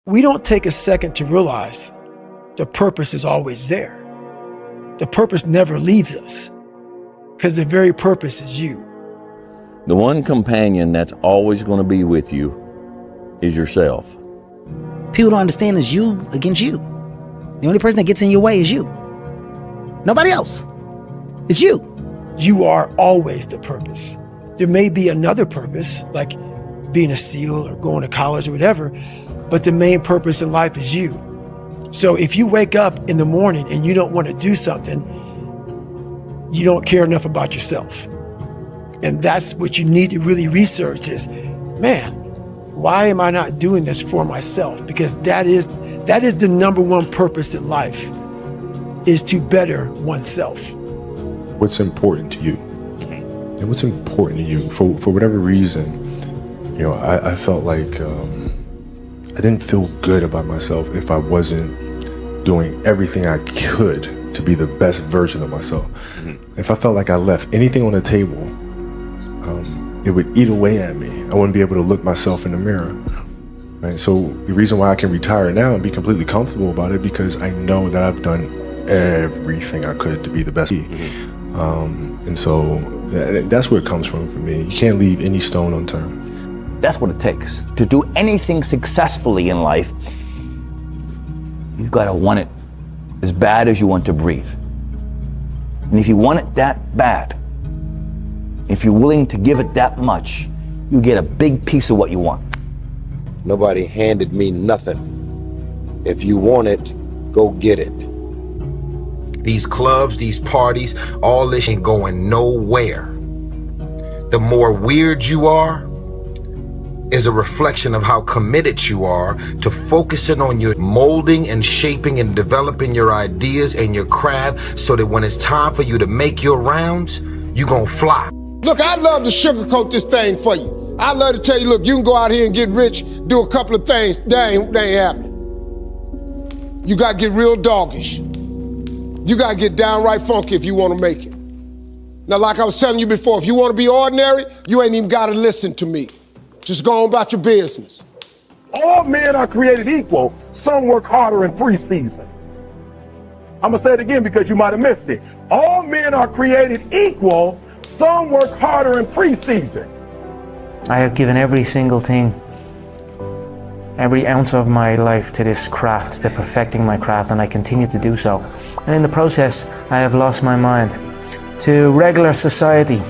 We don't take a second to realize the purpose is always there. The purpose never leaves us because the very purpose is you. The one companion that's always going to be with you is yourself. People don't understand it's you against you. The only person that gets in your way is you. Nobody else. It's you. You are always the purpose. There may be another purpose, like being a SEAL or going to college or whatever, but the main purpose in life is you. So if you wake up in the morning and you don't want to do something, you don't care enough about yourself. And that's what you need to really research is, man, why am I not doing this for myself? Because that is the number one purpose in life, is to better oneself. What's important to you? And what's important to you? For whatever reason, I felt like I didn't feel good about myself if I wasn't doing everything I could to be the best version of myself. Mm-hmm. If I felt like I left anything on the table, it would eat away at me. I wouldn't be able to look myself in the mirror. Right? So the reason why I can retire now and be completely comfortable about it, because I know that I've done everything I could to be the best. Mm-hmm. And so that's where it comes from for me. You can't leave any stone unturned. That's what it takes. To do anything successfully in life, you've got to want it as bad as you want to breathe. And if you want it that bad, if you're willing to give it that much, you get a big piece of what you want. Nobody handed me nothing. If you want it, go get it. These clubs, these parties, all this ain't going nowhere. The more weird you are is a reflection of how committed you are to focusing on your molding and shaping and developing your ideas and your craft so that when it's time for you to make your rounds, you gonna fly. Look, I'd love to sugarcoat this thing for you. I'd love to tell you, look, you can go out here and get rich, do a couple of things. That ain't happening. You gotta get real doggish. You gotta get downright funky if you wanna make it. Now, like I was telling you before, if you wanna be ordinary, you ain't even gotta listen to me. Just go on about your business. All men are created equal. Some work harder in preseason. I'm gonna say it again because you might have missed it. All men are created equal. Some work harder in preseason. I have given every single thing, every ounce of my life to this craft, to perfecting my craft, and I continue to do so. And in the process, I have lost my mind to regular society,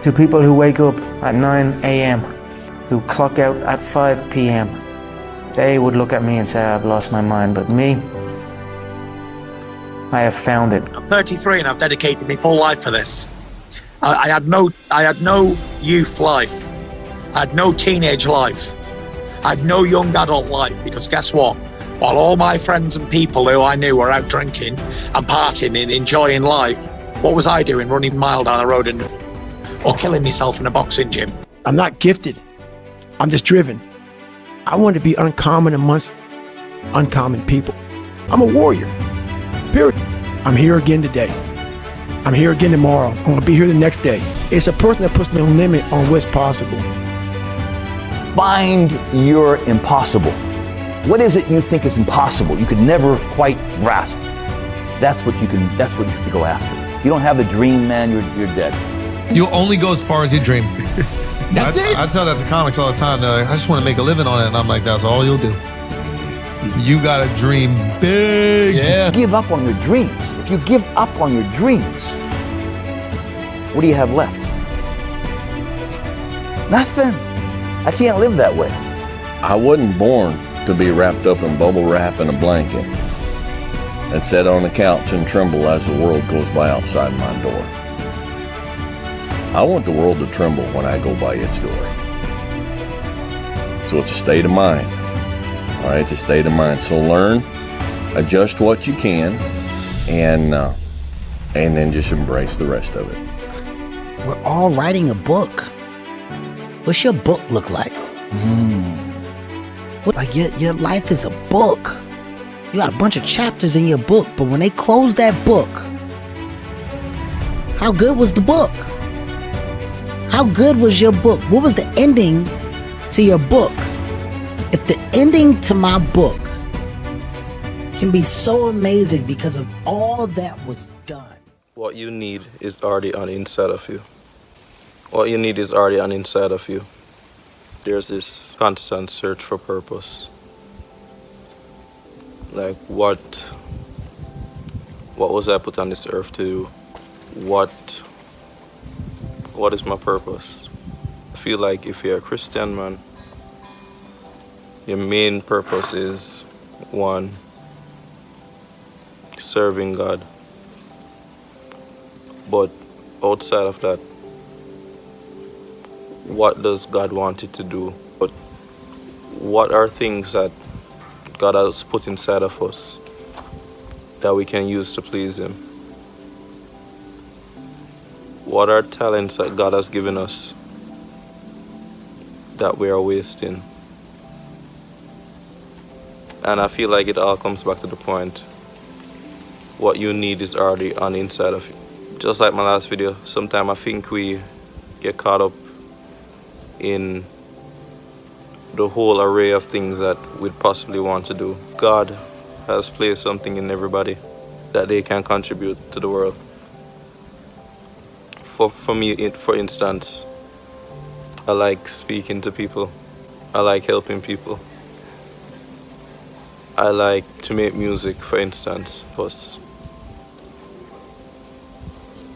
to people who wake up at 9 a.m., who clock out at 5 p.m. They would look at me and say, I've lost my mind, but me, I have found it. I'm 33 and I've dedicated my full life for this. I had no youth life. I had no teenage life. I had no young adult life, because guess what? While all my friends and people who I knew were out drinking and partying and enjoying life, what was I doing? Running a mile down the road or killing myself in a boxing gym? I'm not gifted. I'm just driven. I want to be uncommon amongst uncommon people. I'm a warrior, period. I'm here again today. I'm here again tomorrow. I'm going to be here the next day. It's a person that puts no limit on what's possible. Find your impossible. What is it you think is impossible? You could never quite grasp. That's what you have to go after. You don't have the dream, man, you're dead. You'll only go as far as you dream. That's it? I tell that to comics all the time. They're like, I just want to make a living on it. And I'm like, that's all you'll do. You got to dream big. Yeah. Give up on your dreams. If you give up on your dreams, what do you have left? Nothing. I can't live that way. I wasn't born to be wrapped up in bubble wrap and a blanket and sit on the couch and tremble as the world goes by outside my door. I want the world to tremble when I go by its door. So it's a state of mind. All right, it's a state of mind. So learn, adjust what you can, and then just embrace the rest of it. We're all writing a book. What's your book look like? Like your life is a book. You got a bunch of chapters in your book, but when they close that book, how good was the book? How good was your book? What was the ending to your book? If the ending to my book can be so amazing because of all that was done. What you need is already on the inside of you. What you need is already on the inside of you. There's this constant search for purpose. Like, what was I put on this earth to do? What is my purpose? I feel like if you're a Christian man, your main purpose is, one, serving God. But outside of that, what does God want you to do? But what are things that God has put inside of us that we can use to please Him? What are talents that God has given us that we are wasting? And I feel like it all comes back to the point, what you need is already on the inside of you. Just like my last video, sometimes I think we get caught up in the whole array of things that we'd possibly want to do. God has placed something in everybody that they can contribute to the world. For me, for instance, I like speaking to people. I like helping people. I like to make music, for instance.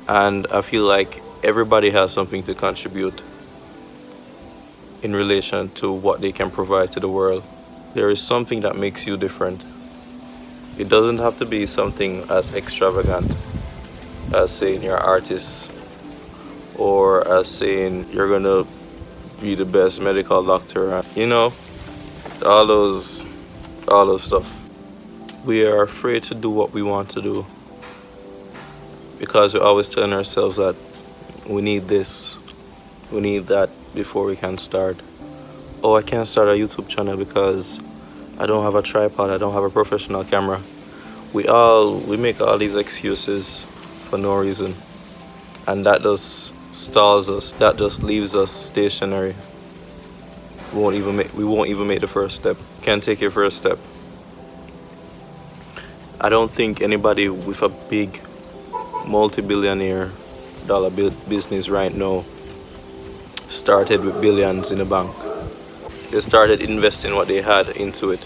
And I feel like everybody has something to contribute in relation to what they can provide to the world. There is something that makes you different. It doesn't have to be something as extravagant as saying you're an artist, or as saying you're gonna be the best medical doctor. You know, all those stuff. We are afraid to do what we want to do because we're always telling ourselves that we need this, we need that before we can start. Oh, I can't start a YouTube channel because I don't have a tripod, I don't have a professional camera. We make all these excuses for no reason, and that just stalls us. That just leaves us stationary. We won't even make the first step. Can't take your first step. I don't think anybody with a big multi-billionaire dollar business right now started with billions in the bank. They started investing what they had into it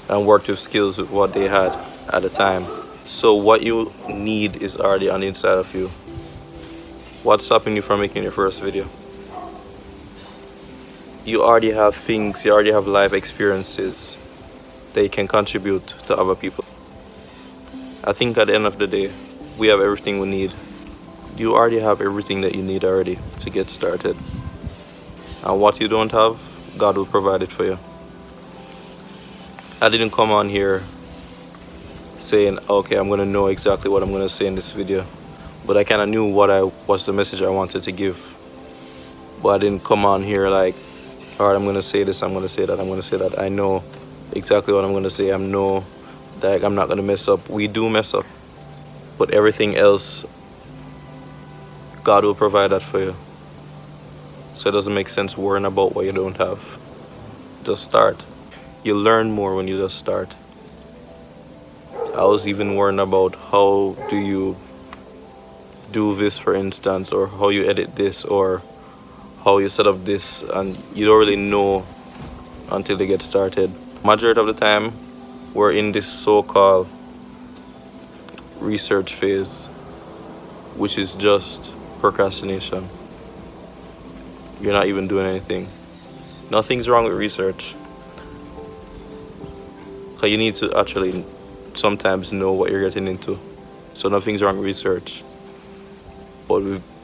and worked with skills with what they had at the time. So what you need is already on the inside of you. What's stopping you from making your first video? You already have things, you already have life experiences that you can contribute to other people. I think at the end of the day, we have everything we need. You already have everything that you need already to get started. And what you don't have, God will provide it for you. I didn't come on here saying, okay, I'm gonna know exactly what I'm gonna say in this video. But I kinda knew what's the message I wanted to give. But I didn't come on here like, all right, I'm gonna say this, I'm gonna say that, I'm gonna say that. I know exactly what I'm gonna say. I know that I'm not gonna mess up. We do mess up. But everything else, God will provide that for you. So it doesn't make sense worrying about what you don't have. Just start. You learn more when you just start. I was even worrying about how do you do this, for instance, or how you edit this, or how you set up this, and you don't really know until you get started. Majority of the time, we're in this so-called research phase, which is just procrastination. You're not even doing anything. Nothing's wrong with research. Because you need to actually sometimes know what you're getting into. So nothing's wrong with research. But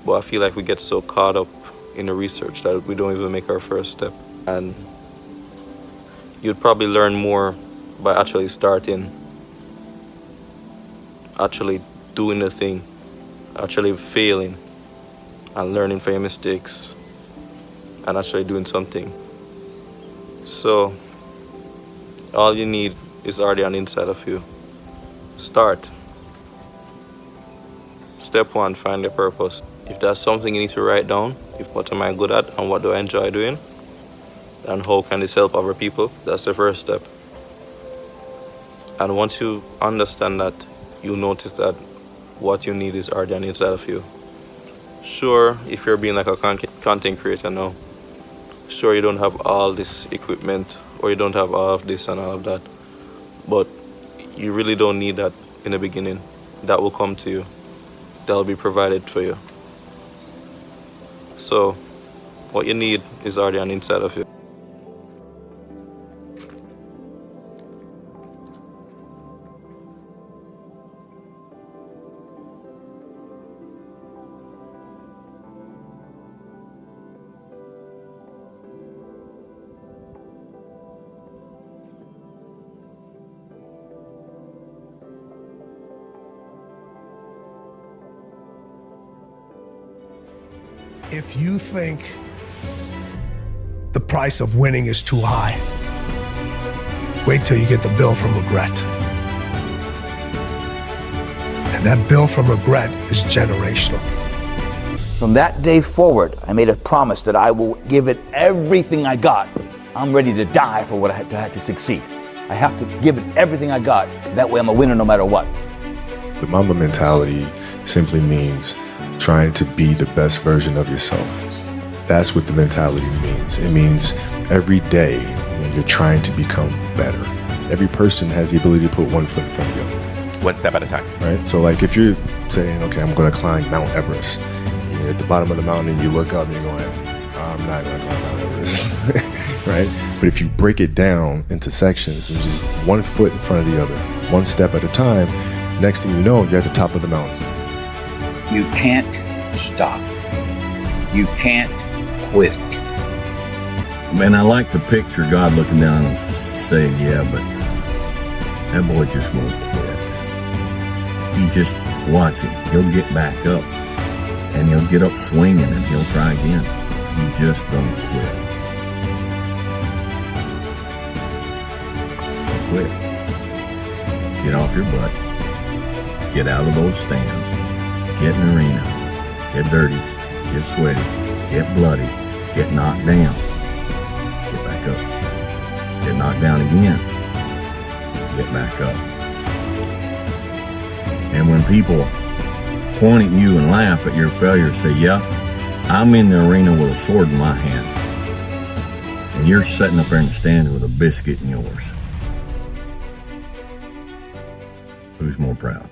I feel like we get so caught up in the research that we don't even make our first step. And you'd probably learn more by actually starting, actually doing the thing, actually failing and learning from your mistakes and actually doing something. So all you need is already on the inside of you. Start. Step one, find your purpose. If that's something you need to write down, what am I good at and what do I enjoy doing, and how can this help other people? That's the first step. And once you understand that, you notice that what you need is already on the inside of you. Sure, if you're being like a content creator now, sure you don't have all this equipment or you don't have all of this and all of that, but you really don't need that in the beginning. That will come to you. That will be provided for you. So what you need is already on the inside of you. If you think the price of winning is too high, wait till you get the bill from regret. And that bill from regret is generational. From that day forward, I made a promise that I will give it everything I got. I'm ready to die for what I had to succeed. I have to give it everything I got. That way I'm a winner no matter what. The Mamba mentality simply means trying to be the best version of yourself. That's what the mentality means. It means every day you're trying to become better. Every person has the ability to put one foot in front of the other. One step at a time. Right? So like if you're saying, okay, I'm going to climb Mount Everest, you're at the bottom of the mountain and you look up and you're going, I'm not going to climb Mount Everest. Right? But if you break it down into sections and just one foot in front of the other, one step at a time, next thing you know, you're at the top of the mountain. You can't stop. You can't quit. Man, I like to picture God looking down and saying, yeah, but that boy just won't quit. He just, watch him. He'll get back up and he'll get up swinging and he'll try again. He just don't quit. Don't quit. Get off your butt. Get out of those stands. Get in the arena, get dirty, get sweaty, get bloody, get knocked down, get back up, get knocked down again, get back up. And when people point at you and laugh at your failure, say, yeah, I'm in the arena with a sword in my hand, and you're sitting up there in the stand with a biscuit in yours. Who's more proud?